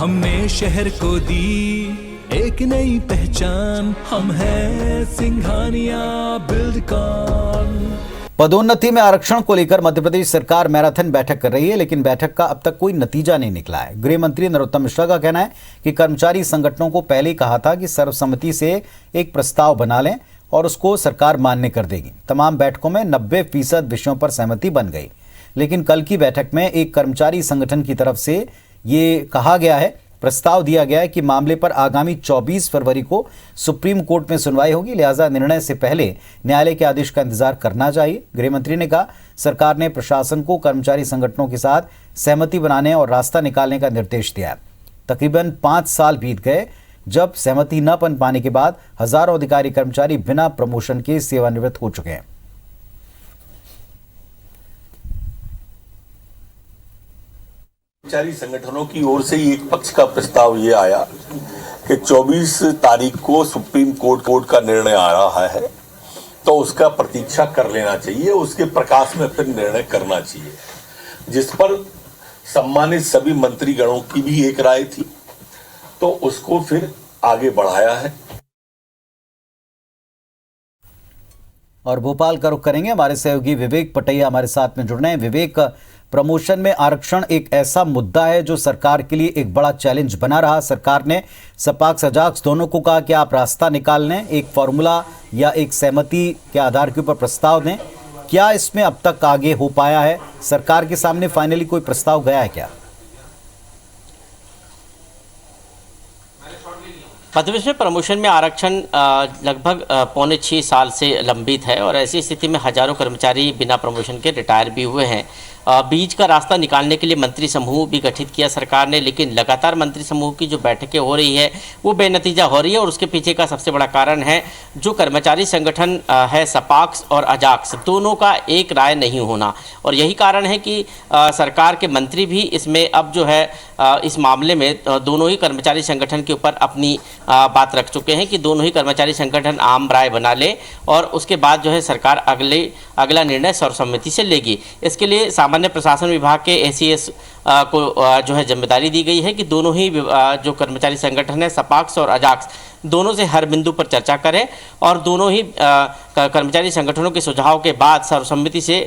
हमने शहर को दी एक नई पहचान, हम हैं सिंघानिया बिल्डकॉन। पदोन्नति में आरक्षण को लेकर मध्य प्रदेश सरकार मैराथन बैठक कर रही है, लेकिन बैठक का अब तक कोई नतीजा नहीं निकला है। गृह मंत्री नरोत्तम मिश्रा का कहना है कि कर्मचारी संगठनों को पहले ही कहा था कि सर्वसम्मति से एक प्रस्ताव बना लें और उसको सरकार मान्य कर देगी। तमाम बैठकों में 90% विषयों पर सहमति बन गई, लेकिन कल की बैठक में एक कर्मचारी संगठन की तरफ से ये कहा गया है, प्रस्ताव दिया गया है कि मामले पर आगामी 24 फरवरी को सुप्रीम कोर्ट में सुनवाई होगी, लिहाजा निर्णय से पहले न्यायालय के आदेश का इंतजार करना चाहिए। गृह मंत्री ने कहा, सरकार ने प्रशासन को कर्मचारी संगठनों के साथ सहमति बनाने और रास्ता निकालने का निर्देश दिया है। तकरीबन 5 साल बीत गए जब सहमति न बन पाने के बाद हजारों अधिकारी कर्मचारी बिना प्रमोशन के सेवानिवृत्त हो चुके हैं। कर्मचारी संगठनों की ओर से एक पक्ष का प्रस्ताव ये आया कि 24 तारीख को सुप्रीम कोर्ट का निर्णय आ रहा है, तो उसका प्रतीक्षा कर लेना चाहिए, उसके प्रकाश में फिर निर्णय करना चाहिए, जिस पर सम्मानित सभी मंत्रीगणों की भी एक राय थी, तो उसको फिर आगे बढ़ाया है। और भोपाल का रुख करेंगे, हमारे सहयोगी विवेक पटैया हमारे साथ में जुड़ रहे हैं। विवेक, प्रमोशन में आरक्षण एक ऐसा मुद्दा है जो सरकार के लिए एक बड़ा चैलेंज बना रहा। सरकार ने सपाक्स अजाक्स दोनों को कहा कि आप रास्ता निकाल लें, एक फॉर्मूला या एक सहमति के आधार के ऊपर प्रस्ताव दें। क्या इसमें अब तक आगे हो पाया है? सरकार के सामने फाइनली कोई प्रस्ताव गया है क्या? मध्य प्रदेश में प्रमोशन में आरक्षण लगभग 5.25 साल से लंबित है और ऐसी स्थिति में हजारों कर्मचारी बिना प्रमोशन के रिटायर भी हुए हैं। बीच का रास्ता निकालने के लिए मंत्री समूह भी गठित किया सरकार ने, लेकिन लगातार मंत्री समूह की जो बैठकें हो रही है वो बेनतीजा हो रही है और उसके पीछे का सबसे बड़ा कारण है जो कर्मचारी संगठन है सपाक्स और अजाक्स, दोनों का एक राय नहीं होना। और यही कारण है कि सरकार के मंत्री भी इसमें अब जो है इस मामले में दोनों ही कर्मचारी संगठन के ऊपर अपनी बात रख चुके हैं कि दोनों ही कर्मचारी संगठन आम राय बना ले और उसके बाद जो है सरकार अगला निर्णय सर्वसम्मति से लेगी। इसके लिए सामान्य प्रशासन विभाग के एसीएस को जो है जिम्मेदारी दी गई है कि दोनों ही जो कर्मचारी संगठन है सपाक्स और अजाक्स दोनों से हर बिंदु पर चर्चा करें और दोनों ही कर्मचारी संगठनों के सुझाव के बाद सर्वसम्मति से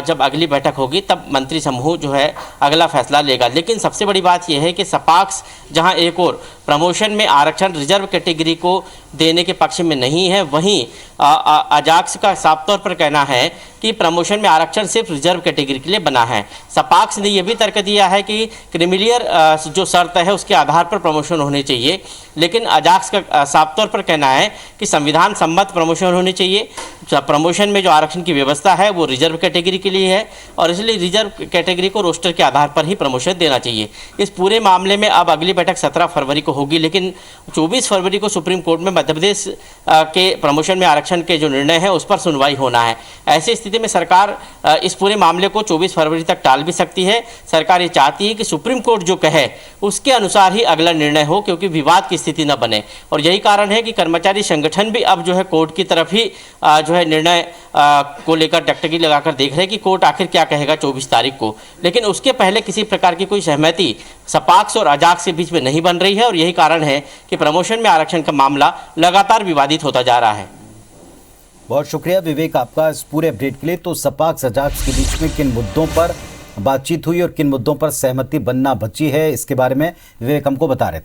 जब अगली बैठक होगी तब मंत्री समूह जो है अगला फैसला लेगा। लेकिन सबसे बड़ी बात यह है कि सपाक्स जहां एक और प्रमोशन में आरक्षण रिजर्व कैटेगरी को देने के पक्ष में नहीं है, वहीं अजाक्स का साफ तौर पर कहना है कि प्रमोशन में आरक्षण सिर्फ रिजर्व कैटेगरी के लिए बना है। सपाक्स ने यह भी तर्क दिया है कि क्रीमिलियर जो शर्त है उसके आधार पर प्रमोशन होने चाहिए, लेकिन अजाक्स का साफ तौर पर कहना है कि संविधान सम्मत प्रमोशन होने चाहिए। प्रमोशन में जो आरक्षण की व्यवस्था है वो रिजर्व कैटेगरी के लिए है और इसलिए रिजर्व कैटेगरी को रोस्टर के आधार पर ही प्रमोशन देना चाहिए। इस पूरे मामले में अब अगली बैठक 17 फरवरी को होगी, लेकिन 24 फरवरी को सुप्रीम कोर्ट में मध्य प्रदेश के प्रमोशन में आरक्षण के जो निर्णय है उस पर सुनवाई होना है। ऐसी स्थिति में सरकार इस पूरे मामले को 24 फरवरी तक टाल भी सकती है। सरकार ये चाहती है कि सुप्रीम कोर्ट जो कहे उसके अनुसार ही अगला निर्णय हो, क्योंकि विवाद की स्थिति न बने। और यही कारण है कि कर्मचारी संगठन भी अब जो है कोर्ट की तरफ ही जो है निर्णय को लेकर टकटकी लगाकर देख रहे हैं कि कोर्ट आखिर क्या कहेगा 24 तारीख को। लेकिन उसके पहले किसी प्रकार की कोई सहमति सपाक्स और अजाक्स के बीच में नहीं बन रही है और यही कारण है कि प्रमोशन में आरक्षण का मामला लगातार विवादित होता जा रहा है। बहुत शुक्रिया विवेक आपका इस पूरे अपडेट के लिए। तो सपाक्स अजाक्स के बीच में किन मुद्दों पर बातचीत हुई और किन मुद्दों पर सहमति बनना बची है, इसके बारे में विवेक हमको बता रहे थे।